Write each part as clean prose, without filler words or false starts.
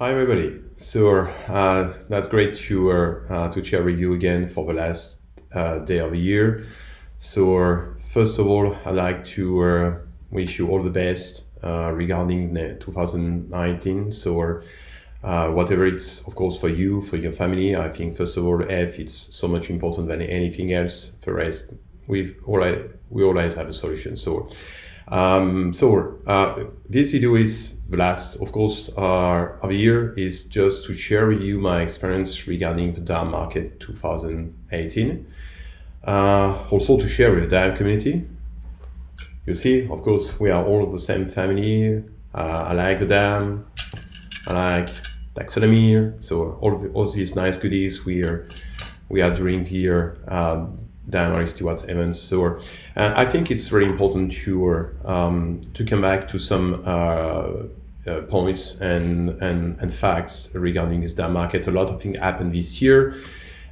Hi everybody. That's great to share with you again for the last day of the year. First of all, I'd like to wish you all the best regarding 2019. Whatever it's of course for you, for your family, I think first of all, F it's so much important than anything else. The rest, we always have a solution. This video is the last, of course, of the year is just to share with you my experience regarding the DAM market 2018. Also to share with the DAM community. You see, of course, we are all of the same family. I like the DAM, I like taxonomy. So all these nice goodies we are doing here. Dan or Stewart Evans. I think it's very important to come back to some points and facts regarding this DAM market. A lot of things happened this year,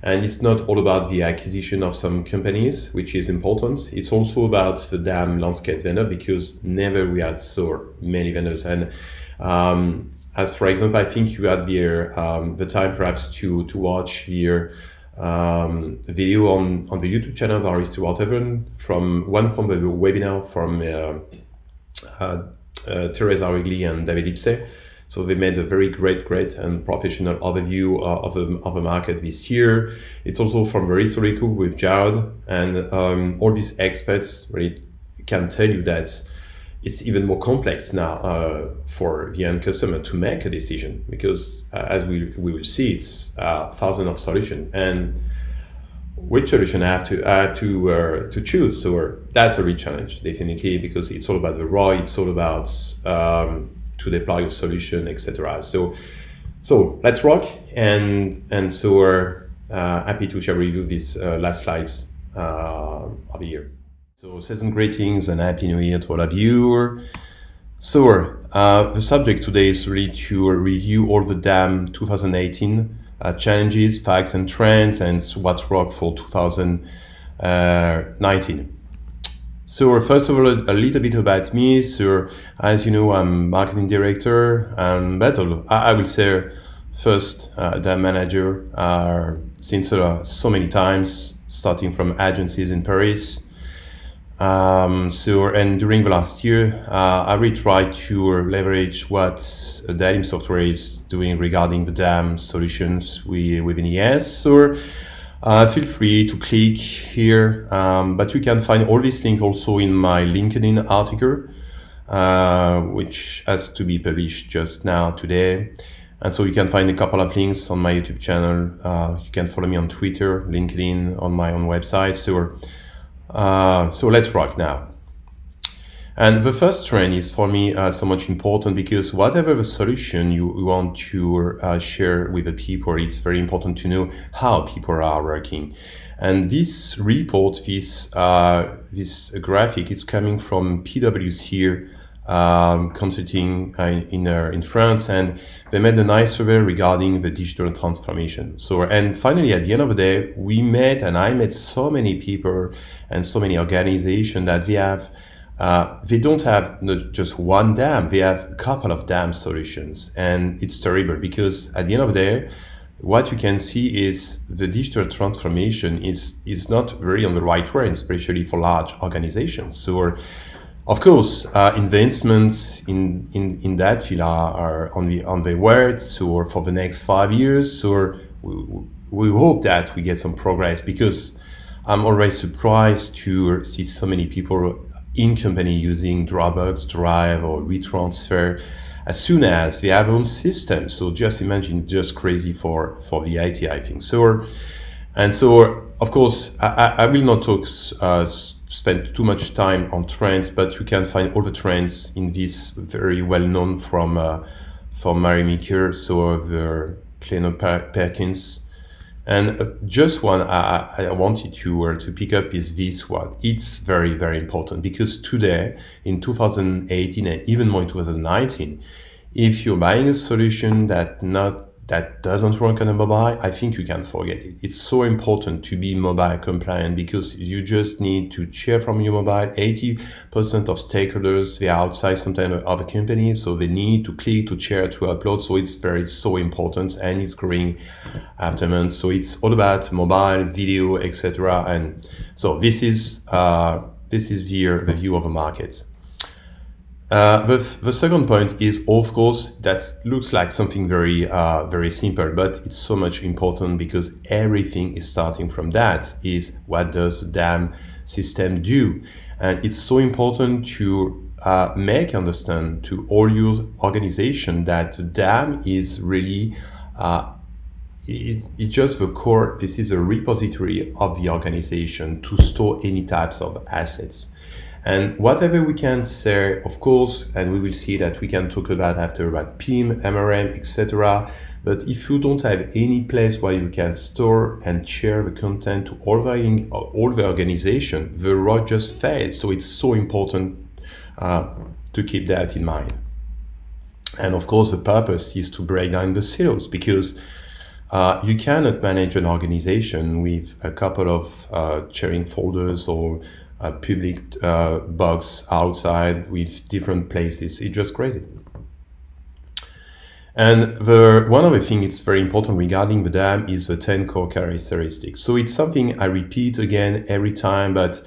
and it's not all about the acquisition of some companies, which is important. It's also about the DAM landscape vendor, because never we had so many vendors. And as for example, I think you had the time perhaps to watch the video on the YouTube channel of Aristo Walteven from the webinar from Teresa Wrigley and David Ipse. So they made a very great and professional overview of the market this year. It's also from very historical with Jared, and all these experts really can tell you that it's even more complex now for the end customer to make a decision, because as we will see, it's thousands of solutions, and which solution I have to choose. So that's a real challenge, definitely, because it's all about the ROI, it's all about to deploy a solution, etc. So let's rock, and we're happy to share with you these last slides of the year. So season greetings and Happy New Year to all of you. The subject today is really to review all the DAM 2018 challenges, facts and trends, and what's rock for 2019. So first of all, a little bit about me. So as you know, I'm marketing director, but I will say first DAM manager since so many times, starting from agencies in Paris. And during the last year, I really tried to leverage what Dalim Software is doing regarding the DAM solutions within ES. Feel free to click here, but you can find all these links also in my LinkedIn article, which has to be published just now today. And so you can find a couple of links on my YouTube channel. You can follow me on Twitter, LinkedIn, on my own website. So let's rock now. And the first trend is for me so much important, because whatever the solution you want to share with the people, it's very important to know how people are working. And this report, this graphic is coming from PwC consulting in France, and they made a nice survey regarding the digital transformation. And finally, at the end of the day, I met so many people and so many organizations that they don't have not just one DAM, they have a couple of DAM solutions. And it's terrible, because at the end of the day, what you can see is the digital transformation is not very on the right way, especially for large organizations. Of course, investments in that field are on the words, or for the next 5 years. We hope that we get some progress, because I'm always surprised to see so many people in company using Dropbox, Drive, or WeTransfer as soon as they have own system. So just imagine, just crazy for the IT, I think. Of course, I will not spend too much time on trends, but you can find all the trends in this very well known from Mary Meeker, the Clayton Perkins. And just one I wanted to pick up is this one. It's very, very important, because today in 2018 and even more in 2019, if you're buying a solution that that doesn't work on a mobile, I think you can forget it. It's so important to be mobile compliant because you just need to share from your mobile. 80% of stakeholders, they are outside sometimes of other companies, so they need to click, to share, to upload. So it's so important, and it's growing after months. So it's all about mobile, video, etc. And so this is the view of the market. The second point is, of course, that looks like something very simple, but it's so much important because everything is starting from that. Is what does the DAM system do? And it's so important to make understand to all your organization that the DAM is really it's just the core. This is a repository of the organization to store any types of assets. And whatever we can say, of course, and we will see that we can talk about after about PIM, MRM, etc. But if you don't have any place where you can store and share the content to all the organization, the road just fails. So it's so important to keep that in mind. And of course, the purpose is to break down the silos, because you cannot manage an organization with a couple of sharing folders or a public box outside with different places. It's just crazy. And one other thing it's very important regarding the DAM is the 10 core characteristics. So it's something I repeat again every time, but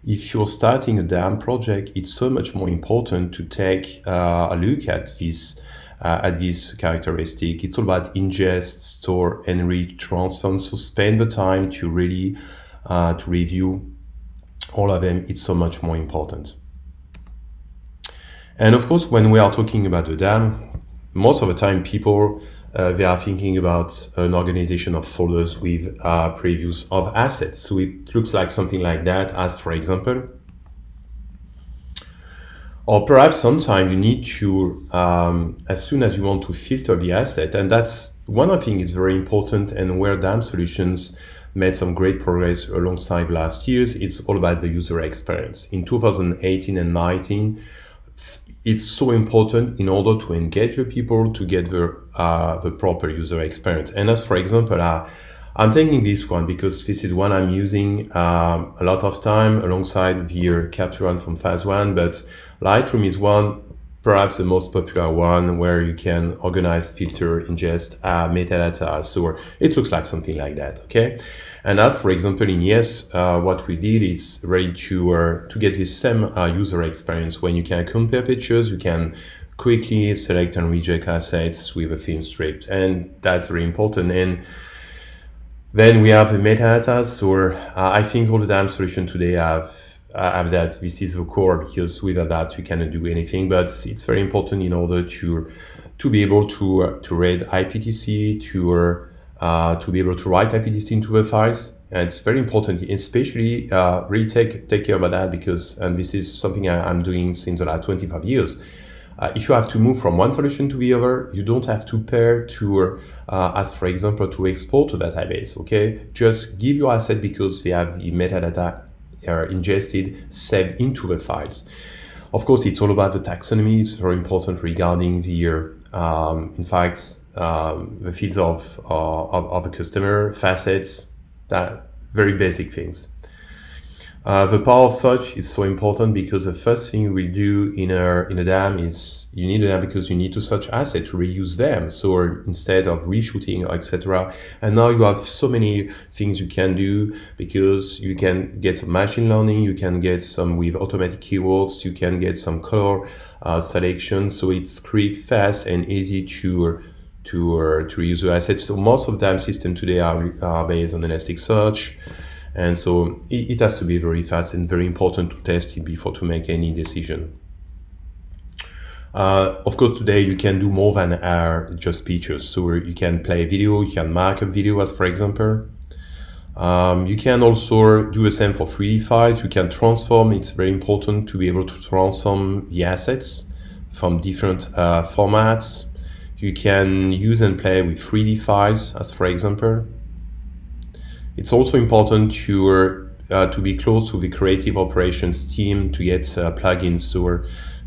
if you're starting a DAM project, it's so much more important to take a look at this characteristic. It's all about ingest, store, enrich, transform. So spend the time to really to review all of them. It's so much more important. And of course, when we are talking about the DAM, most of the time people they are thinking about an organization of folders with previews of assets. So it looks like something like that, as for example. Or perhaps sometimes you need to, as soon as you want to filter the asset, and that's one of the things is very important, and where DAM Solutions made some great progress alongside last year's, it's all about the user experience. In 2018 and 19, it's so important in order to engage the people to get the proper user experience. And as for example, I'm taking this one because this is one I'm using a lot of time alongside the Capture One from Phase One, but Lightroom is one, perhaps the most popular one, where you can organize, filter, ingest metadata. So it looks like something like that, okay? And as for example in Yes, what we did is ready to get this same user experience. When you can compare pictures, you can quickly select and reject assets with a film strip, and that's very important. And then we have the metadata. So I think all the DAM solutions today have that. This is the core, because without that you cannot do anything. But it's very important in order to be able to read IPTC, to be able to write IPTC into the files. And it's very important, especially really take care about that, because, and this is something I'm doing since the last 25 years. If you have to move from one solution to the other, you don't have to pair to, as for example, to export to database, okay? Just give your asset because they have the metadata ingested, saved into the files. Of course, it's all about the taxonomy. It's very important regarding the, in fact, the fields of the customer, facets, that very basic things. The power of search is so important, because the first thing we do in a DAM is you need a DAM because you need to search assets to reuse them. So instead of reshooting, etc. And now you have so many things you can do, because you can get some machine learning, you can get some with automatic keywords, you can get some color selection. So it's quick, fast, and easy to reuse the assets. So most of DAM systems today are based on Elasticsearch. And so it has to be very fast and very important to test it before to make any decision. Of course, today you can do more than just pictures. So you can play video, you can mark up video, as for example. You can also do the same for 3D files. You can transform. It's very important to be able to transform the assets from different formats. You can use and play with 3D files, as for example. It's also important to be close to the creative operations team to get plugins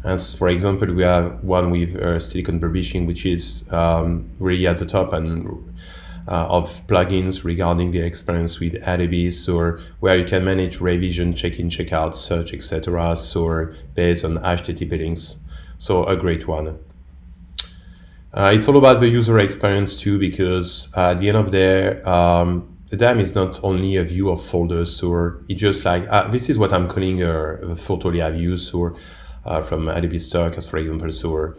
As for example, we have one with Silicon Publishing, which is really at the top and of plugins regarding the experience with Adebis, or where you can manage revision, check-in, check-out, search, etc. So based on HTTP links. So a great one. It's all about the user experience too, because at the end of the day, the DAM is not only a view of folders, or it's just like, this is what I'm calling a photo layout view, so from Adobe Stock, as for example, so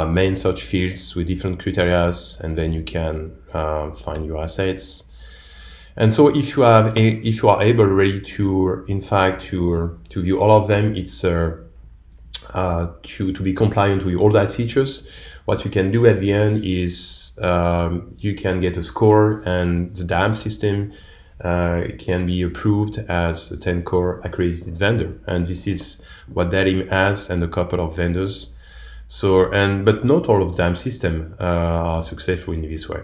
main search fields with different criteria, and then you can find your assets. And so if you are able really to, in fact, to view all of them, it's to be compliant with all that features. What you can do at the end is you can get a score, and the DAM system can be approved as a 10-core accredited vendor. And this is what Dalim has, and a couple of vendors. So, but not all of DAM systems are successful in this way.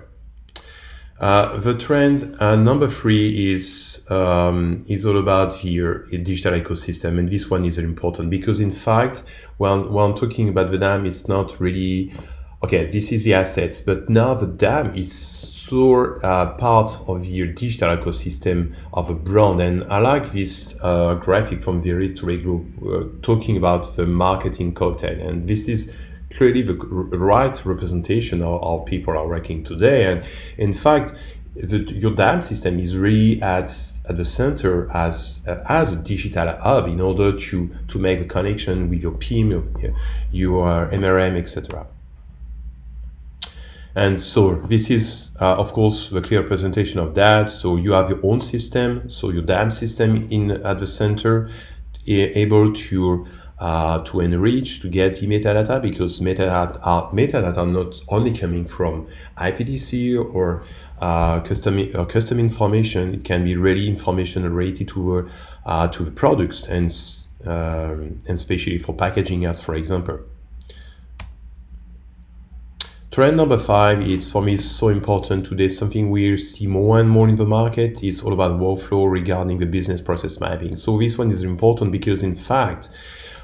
The trend number 3 is all about your digital ecosystem, and this one is important because, in fact, when I'm talking about the DAM, it's not really okay. This is the assets, but now the DAM is so part of your digital ecosystem of a brand. And I like this graphic from the History Group talking about the marketing cocktail, and this is clearly the right representation of how people are working today. And in fact, your DAM system is really at the center as a digital hub in order to make a connection with your PIM, your MRM, etc. And so this is, of course, the clear representation of that. So you have your own system, so your DAM system at the center, able to enrich, to get the metadata, because metadata are not only coming from IPDC or custom information. It can be really information related to the products, and especially for packaging, as for example. Trend number 5 is, for me, so important today. Something we see more and more in the market is all about workflow regarding the business process mapping. So this one is important because, in fact,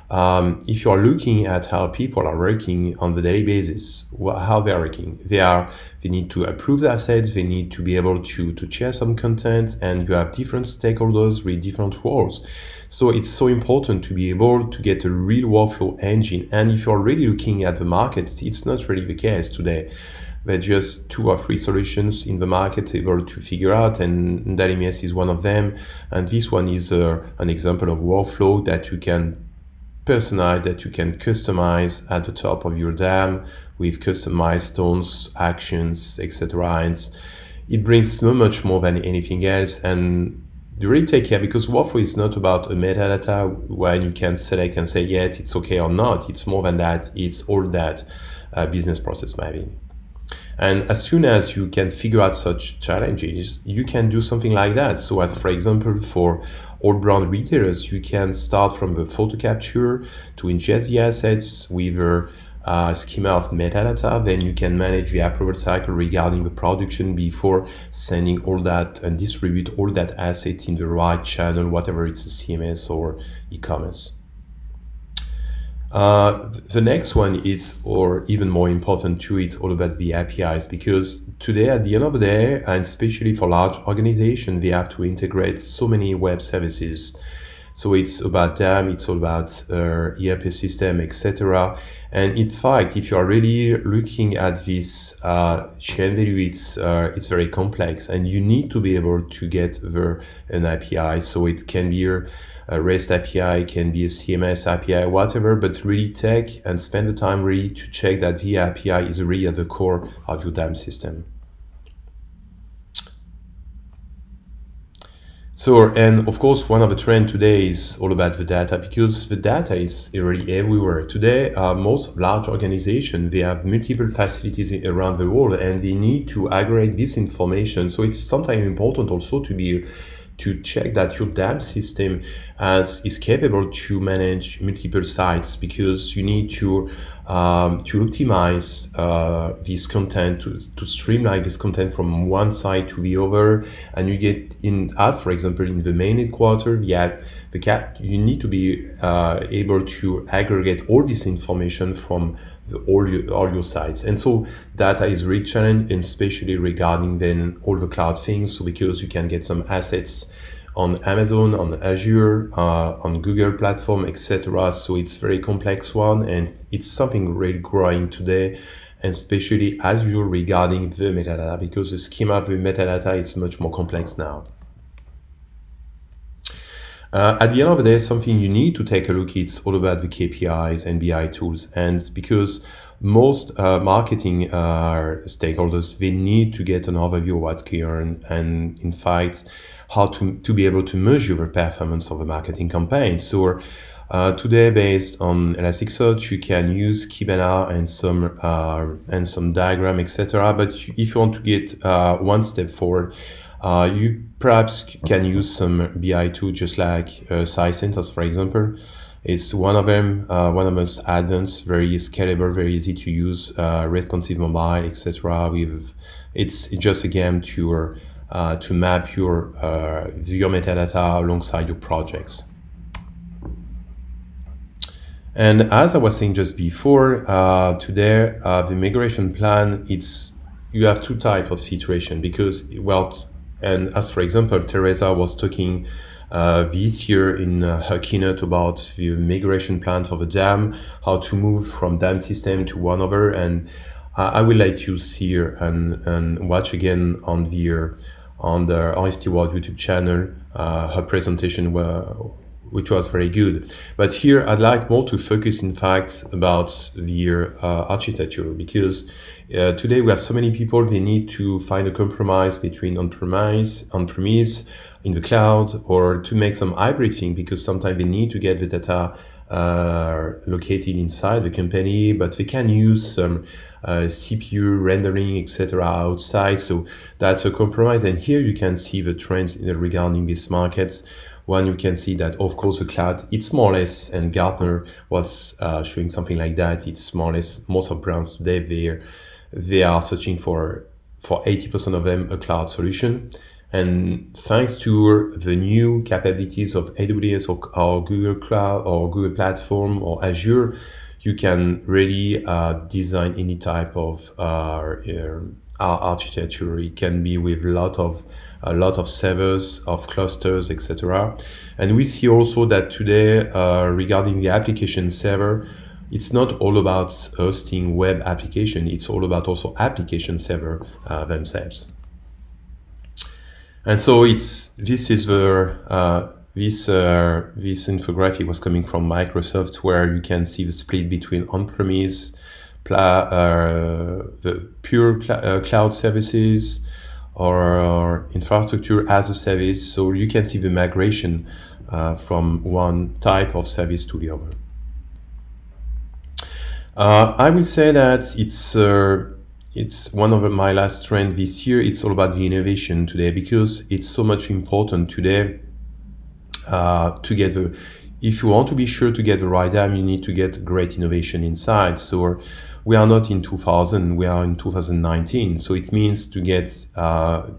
if you are looking at how people are working on the daily basis, how they are working, they need to approve the assets, they need to be able to share some content, and you have different stakeholders with different roles. So it's so important to be able to get a real workflow engine. And if you're really looking at the market, it's not really the case today. There are just 2 or 3 solutions in the market able to figure out, and DALMS is one of them. And this one is an example of workflow that you can personalize, that you can customize at the top of your DAM with custom milestones, actions, etc. And it brings so much more than anything else. And you really take care, because workflow is not about a metadata when you can select and say, yes, it's okay or not. It's more than that. It's all that business process mapping. And as soon as you can figure out such challenges, you can do something like that. So as, for example, for all brand retailers, you can start from the photo capture to ingest the assets with a schema of metadata. Then you can manage the approval cycle regarding the production before sending all that and distribute all that asset in the right channel, whatever it's a CMS or e-commerce. The next one is, or even more important too, it's all about the APIs, because today, at the end of the day, and especially for large organizations, they have to integrate so many web services. So it's about DAM, it's all about ERP system, etc. And in fact, if you are really looking at this chain value, it's very complex, and you need to be able to get an API. So it can be a REST API, can be a CMS API, whatever, but really take and spend the time really to check that the API is really at the core of your DAM system. So, and of course, one of the trends today is all about the data, because the data is really everywhere. Today, most large organizations, they have multiple facilities around the world, and they need to aggregate this information. So it's sometimes important also to to check that your DAM system is capable to manage multiple sites, because you need to optimize this content, to streamline this content from one site to the other. And you get as for example, in the main headquarters, you need to be able to aggregate all this information from all your sites. And so data is really challenging, and especially regarding then all the cloud things, so because you can get some assets on Amazon, on Azure, on Google platform, etc. So it's very complex one, and it's something really growing today, and especially as usual regarding the metadata, because the schema of the metadata is much more complex now. At the end of the day, something you need to take a look, it's all about the KPIs and BI tools. And because most marketing stakeholders, they need to get an overview of what's going on, and in fact, how to be able to measure the performance of a marketing campaign. So today, based on Elasticsearch, you can use Kibana and some diagram, etc. But if you want to get one step forward, you perhaps can use some BI tool, just like Sicentus, for example. It's one of them, one of the most advanced, very scalable, very easy to use, responsive mobile, etc. It's just a game to map your metadata alongside your projects. And as I was saying just before, today the migration plan, you have two types of situation, because and as for example, Teresa was talking this year in her keynote about the migration plan for the DAM, how to move from DAM system to one other. And I will let you see her and watch again on the Honesty World YouTube channel her presentation, which was very good. But here I'd like more to focus, in fact, about the architecture, because today we have so many people, they need to find a compromise between on-premise, in the cloud, or to make some hybrid thing, because sometimes they need to get the data located inside the company, but they can use some CPU rendering, etc. outside. So that's a compromise. And here you can see the trends regarding these markets. One, you can see that, of course, the cloud, it's more or less, and Gartner was showing something like that, it's more or less, most of brands today, they are searching for 80% of them, a cloud solution. And thanks to the new capabilities of AWS or Google Cloud or Google Platform or Azure, you can really design any type of architecture. It can be with a lot of servers, of clusters, etc. And we see also that today, regarding the application server, it's not all about hosting web application. It's all about also application server themselves. And so this infographic was coming from Microsoft, where you can see the split between on-premise, the pure cloud services, or infrastructure as a service. So you can see the migration from one type of service to the other. I will say that it's one of my last trends this year. It's all about the innovation today, because it's so much important today to get if you want to be sure to get the right DAM, you need to get great innovation inside. So we are not in 2000, we are in 2019. So it means to get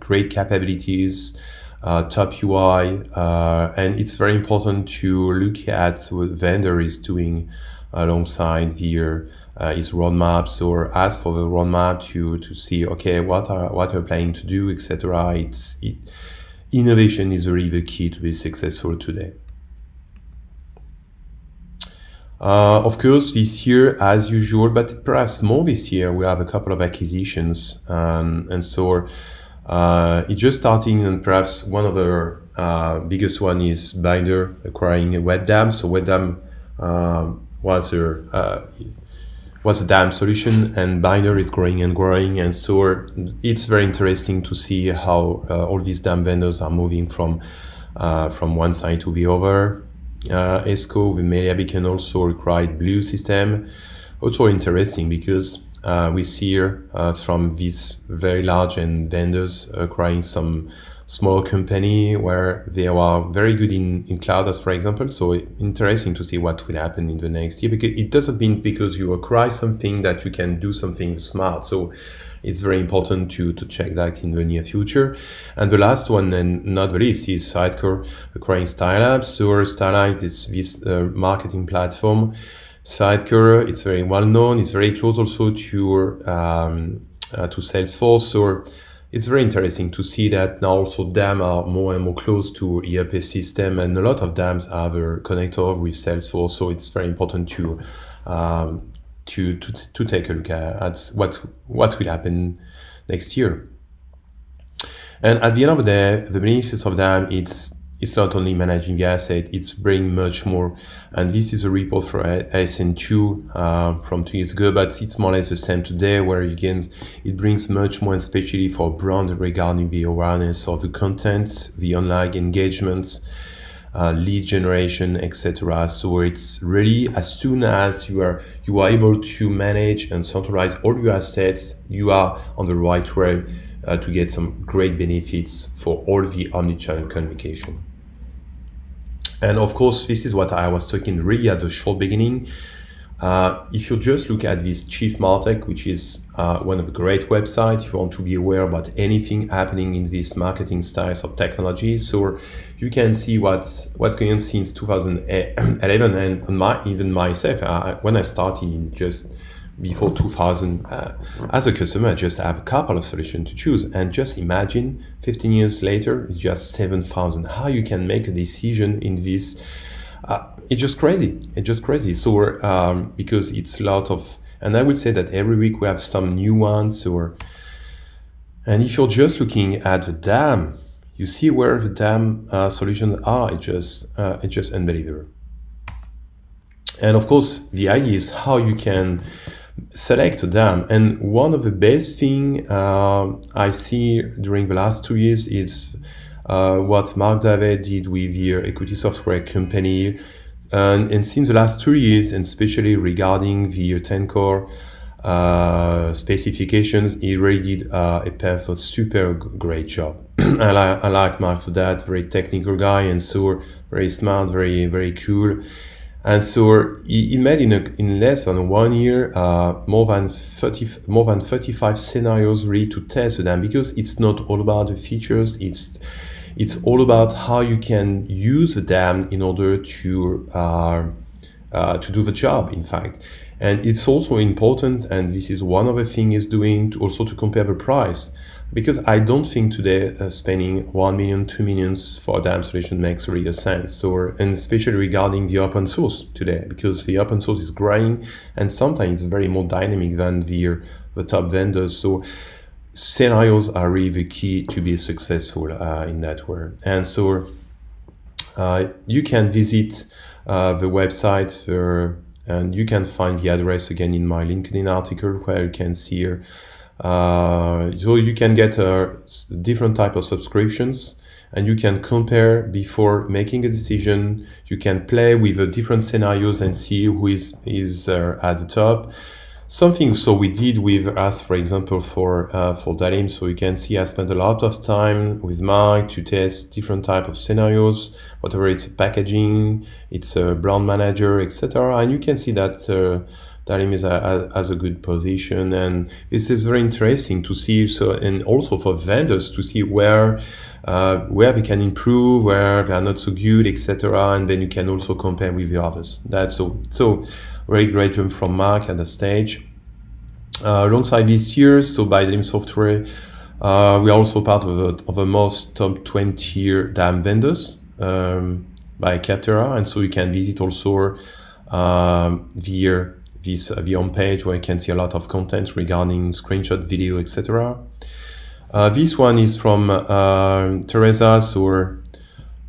great capabilities, top UI, and it's very important to look at what vendor is doing alongside his roadmaps, or ask for the roadmap to see, okay, what are planning to do, etc. Innovation is really the key to be successful today. Of course, this year, as usual, but perhaps more this year, we have a couple of acquisitions, and so it's just starting, and perhaps one of the biggest one is Bynder acquiring WebDAM. So WebDAM was a DAM solution, and Bynder is growing and growing, and so it's very interesting to see how all these DAM vendors are moving from one side to the other. Esco with MediaBeacon also acquired Blue System. Also interesting, because we see here from these very large and vendors acquiring some smaller company where they are very good in cloud, as for example. So interesting to see what will happen in the next year, because it doesn't mean because you acquire something that you can do something smart. So it's very important to check that in the near future. And the last one, and not the least, is Sidecore acquiring Stylab. So Stylab is this marketing platform. Sidecore, it's very well known. It's very close also to Salesforce. So it's very interesting to see that now also DAM are more and more close to ERP system, and a lot of DAMs have a connector with Salesforce. So it's very important to take a look at what will happen next year. And at the end of the day, the benefits of DAM, it's not only managing the asset, it's bringing much more. And this is a report for ASN2 from 2 years ago, but it's more or less the same today, where again, it brings much more, especially for brand, regarding the awareness of the content, the online engagements, lead generation, etc. So it's really, as soon as you are able to manage and centralize all your assets, you are on the right way to get some great benefits for all the omnichannel communication. And of course, this is what I was talking really at the short beginning. If you just look at this Chief Martech, which is one of the great websites, if you want to be aware about anything happening in these marketing styles of technology, so you can see what's going on since 2011. And even myself, when I started in just before 2000, as a customer, I just have a couple of solutions to choose. And just imagine 15 years later, it's just 7,000. How you can make a decision in this? It's just crazy. It's just crazy. So because it's a lot of, and I would say that every week we have some new ones. And if you're just looking at the DAM, you see where the DAM solutions are. It's just unbelievable. And of course, the idea is how you can select a DAM. And one of the best thing I see during the last 2 years is what Mark David did with the equity software company. And since the last 2 years, and especially regarding the 10 core specifications, he really did a super great job. I like Mark for that, very technical guy, and so very smart, very, very cool. And so he made in less than 1 year more than 35 scenarios really to test them, because it's not all about the features. It's all about how you can use the DAM in order to do the job, in fact. And it's also important, and this is one of the things he's doing, to compare the price. Because I don't think today spending 1 million, 2 million for a DAM solution makes really a sense. And especially regarding the open source today, because the open source is growing and sometimes it's very more dynamic than the top vendors. So scenarios are really the key to be successful in that world. And so you can visit the website and you can find the address again in my LinkedIn article, where you can see here. So you can get different type of subscriptions, and you can compare before making a decision. You can play with the different scenarios and see who is at the top. Something so we did with us, for example, for Dalim. So you can see I spent a lot of time with Mike to test different type of scenarios, whatever it's packaging, it's a brand manager, etc. And you can see that Dalim has a good position, and this is very interesting to see. So, and also for vendors to see where they can improve, where they are not so good, etc. And then you can also compare with the others. That's so very great job from Mark at the stage. Alongside this year, so by Dalim Software, we are also part of the most top 20 DAM vendors by Capterra, and so you can visit also the home page, where you can see a lot of content regarding screenshot, video, etc. This one is from Teresa, so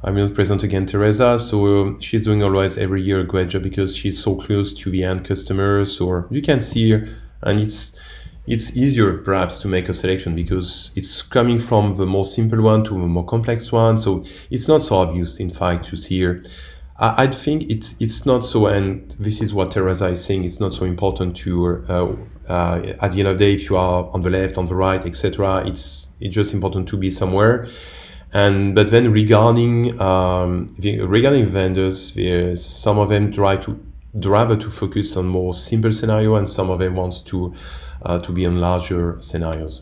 I will present again Teresa. So she's doing always every year a great job, because she's so close to the end customers. So you can see her, and it's easier perhaps to make a selection, because it's coming from the more simple one to the more complex one. So it's not so obvious, in fact, to see her. I think it's not so, and this is what Teresa is saying, it's not so important to, at the end of the day, if you are on the left, on the right, etc., it's just important to be somewhere. And but then regarding vendors, there's some of them rather to focus on more simple scenario, and some of them wants to be on larger scenarios.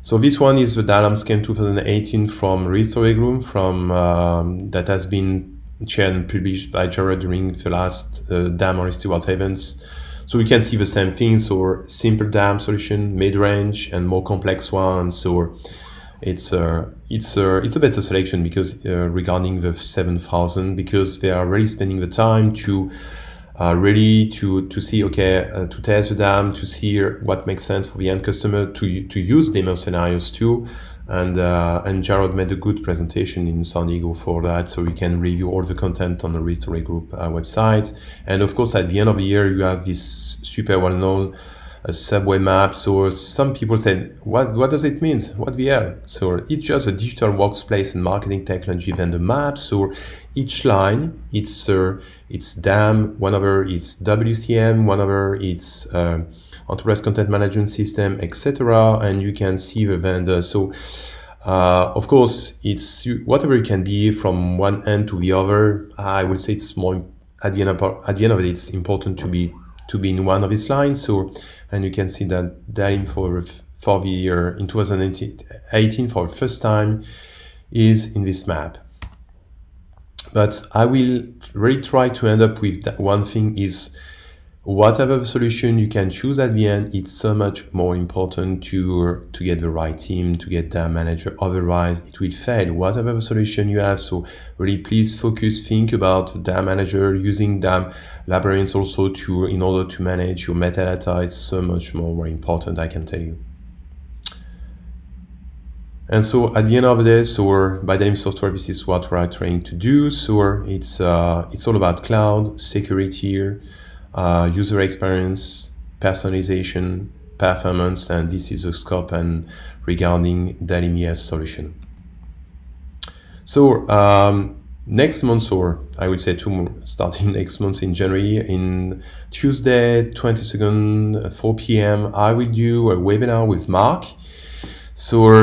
So this one is the DAM Scam 2018 from Restory Group, from that has been shared and published by Jared during the last DAM or Stewart events. So we can see the same things, or simple DAM solution, mid-range, and more complex ones. So it's a better selection because regarding the 7,000, because they are really spending the time to really to see, to test the DAM, to see what makes sense for the end customer, to use demo scenarios too. And Jared made a good presentation in San Diego for that, so you can review all the content on the Restory Group website. And of course, at the end of the year, you have this super well-known subway map. So some people said, what does it mean? What the hell? So it's just a digital workplace and marketing technology vendor map. So each line, it's DAM, one over it's WCM, one over it's enterprise content management system, etc. And you can see the vendor. So of course, it's whatever it can be from one end to the other. I would say it's more at the end of it, it's important to be in one of these lines. So, and you can see that DAM for the year in 2018 for the first time is in this map. But I will really try to end up with that one thing is, whatever solution you can choose at the end, it's so much more important to get the right team, to get DAM manager. Otherwise, it will fail, whatever solution you have. So really, please focus, think about DAM manager, using DAM librarians also in order to manage your metadata. It's so much more important, I can tell you. And so at the end of the day, so by DAM Software, this is what we're trying to do. So it's all about cloud, security, user experience, personalization, performance, and this is the scope and regarding DAM ES solution. So next month, or I would say starting next month in January, in Tuesday 22nd 4 p.m. I will do a webinar with Mark. So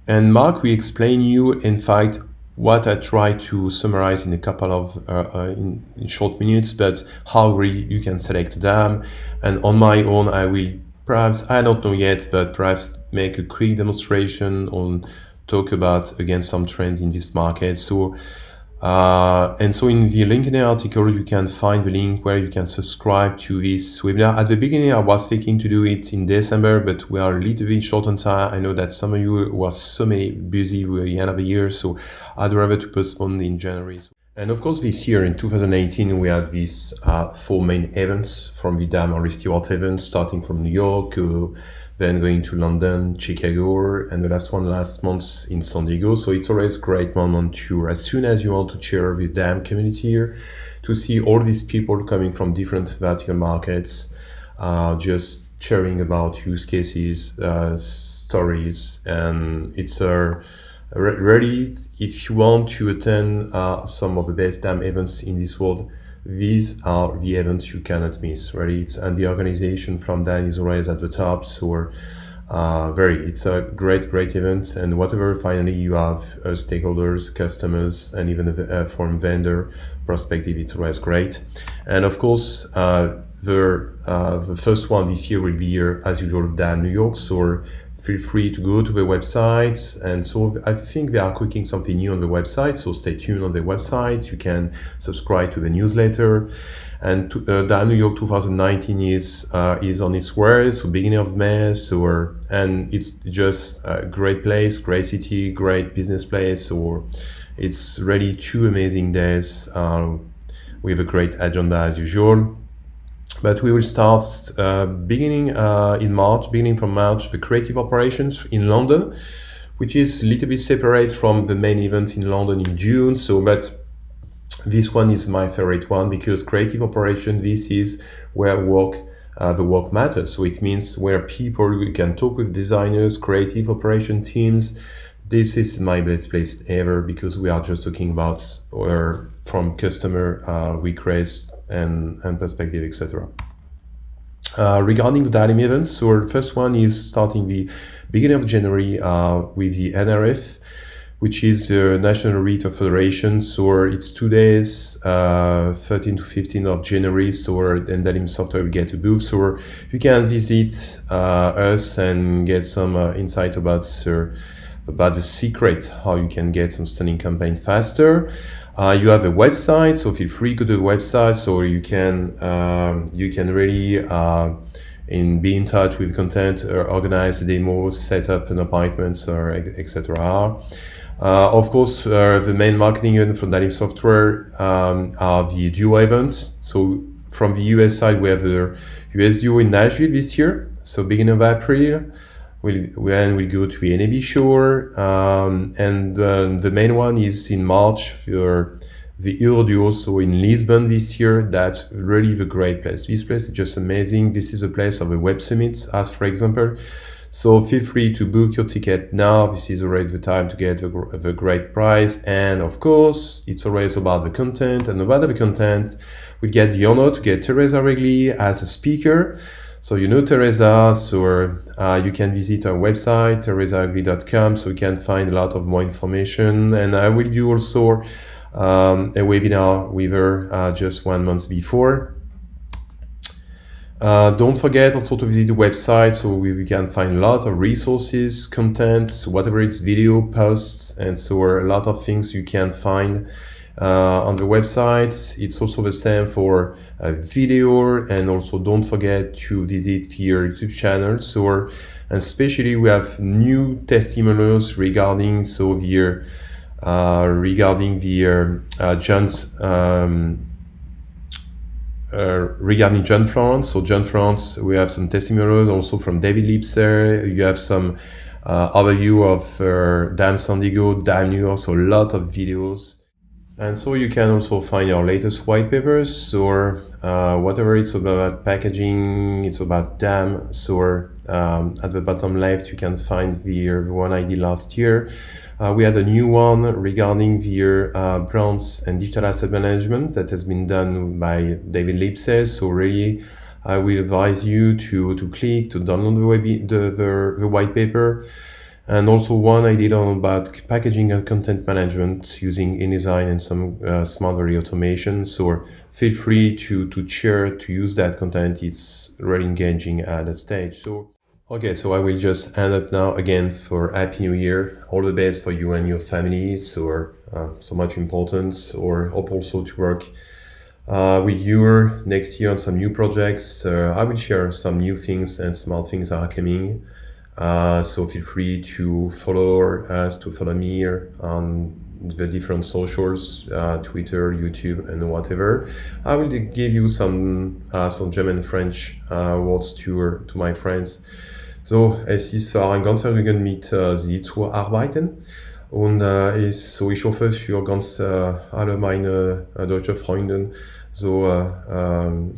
and Mark will explain you, in fact, what I try to summarize in a couple of in short minutes, but how really you can select DAM. And on my own, I will perhaps, I don't know yet, but perhaps make a quick demonstration on talk about again some trends in this market. So and so in the LinkedIn article, you can find the link where you can subscribe to this webinar. At the beginning, I was thinking to do it in December, but we are a little bit short on time. I know that some of you were busy with the end of the year, so I'd rather to postpone in January. And of course, this year in 2018, we had these 4 main events from the DAM or Stewart events, starting from New York, then going to London, Chicago, and the last one last month in San Diego. So it's always a great moment to, as soon as you want to share with DAM community here, to see all these people coming from different vertical markets, just sharing about use cases, stories, and it's really, if you want to attend some of the best DAM events in this world, these are the events you cannot miss, really. And the organization from DAM is always at the top. So it's a great event. And whatever finally you have stakeholders, customers, and even from vendor perspective, it's always great. And of course, the first one this year will be here, as usual, DAM New York. So feel free to go to the website. And so I think they are cooking something new on the website, so stay tuned on the website. You can subscribe to the newsletter. And DAM New York 2019 is on its way, so beginning of May. So and it's just a great place, great city, great business place. So it's really 2 amazing days with a great agenda as usual. But we will start beginning from March, the creative operations in London, which is a little bit separate from the main event in London in June. So, but this one is my favorite one, because creative operation, this is where the work matters. So it means where people can talk with designers, creative operation teams. This is my best place ever, because we are just talking about from customer requests and perspective, etc. Regarding the Dalim events, so the first one is starting the beginning of January with the NRF, which is the National Retail Federation. So it's 2 days, 13 to 15 of January. So and Dalim Software will get a booth. So you can visit us and get some insight about the secret how you can get some stunning campaigns faster. You have a website, so feel free to go to the website, so you can really be in touch with content, or organize demos, set up an appointments, or etc. Of course, the main marketing event from Dalim Software are the Duo events. So from the US side, we have the US Duo in Nashville this year. So beginning of April. We'll go to the NAB show, and the main one is in March for the Euroduo, so in Lisbon this year. That's really the great place. This place is just amazing. This is the place of a web summit, as for example. So feel free to book your ticket now. This is already the time to get the great price. And of course, it's always about the content, and about the content, we get the honor to get Teresa Regli as a speaker. So you know Teresa, so you can visit our website, teresaregli.com, so you can find a lot of more information. And I will do also a webinar with her just 1 month before. Don't forget also to visit the website, so we can find a lot of resources, content, whatever it's video, posts, and so a lot of things you can find on the website. It's also the same for video, and also don't forget to visit the YouTube channel. So, and especially we have new testimonials regarding regarding John France. So John France, we have some testimonials also from David Lipser. You have some overview of Dam San Diego, Dam New York, so a lot of videos. And so you can also find our latest white papers, or whatever it's about packaging, it's about DAM. So at the bottom left, you can find the one I did last year. We had a new one regarding the brands and digital asset management that has been done by David Lipses. So really, I will advise you to click to download the white paper. And also one I did on about packaging and content management using InDesign and some smart very automation. So feel free to share, to use that content. It's really engaging at that stage. So okay, so I will just end up now again for Happy New Year. All the best for you and your families, or so much importance, or hope also to work with you next year on some new projects. I will share some new things and smart things are coming. So feel free to follow us, to follow me on the different socials, Twitter, YouTube, and whatever. I will give you some German and French words to my friends. So, es war ein ganz vergnügen mit Sie zu arbeiten, und ich hoffe für ganz alle meine deutsche Freunde so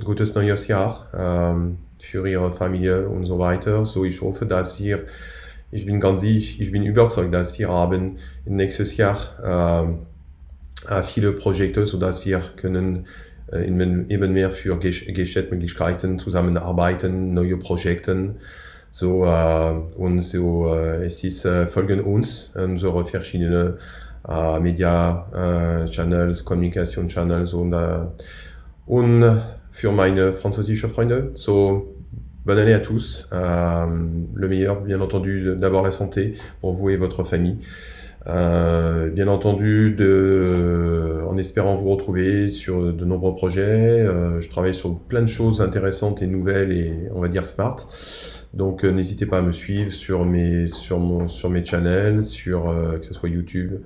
gutes neues Jahr für ihre Familie und so weiter. So, ich hoffe, ich bin überzeugt, dass wir haben nächstes Jahr viele Projekte, sodass wir können eben mehr für Geschäftsmöglichkeiten zusammenarbeiten, neue Projekte. So, und so, es ist, folgen uns unsere verschiedenen Media-Channels, Kommunikation-Channels und für meine französischen Freunde. So, bonne année à tous. Le meilleur, bien entendu, d'abord la santé pour vous et votre famille. Bien entendu, en espérant vous retrouver sur de nombreux projets. Je travaille sur plein de choses intéressantes et nouvelles et, on va dire, smart. Donc n'hésitez pas à me suivre sur mes channels, que ce soit YouTube,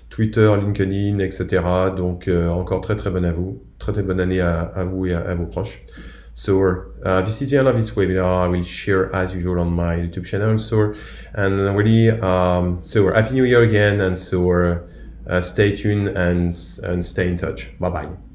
Twitter, LinkedIn, etc. Donc encore très très bonne année à vous et à vos proches. So this is the end of this webinar. I will share as usual on my YouTube channel. So and really so Happy New Year again, and so stay tuned and stay in touch. Bye bye.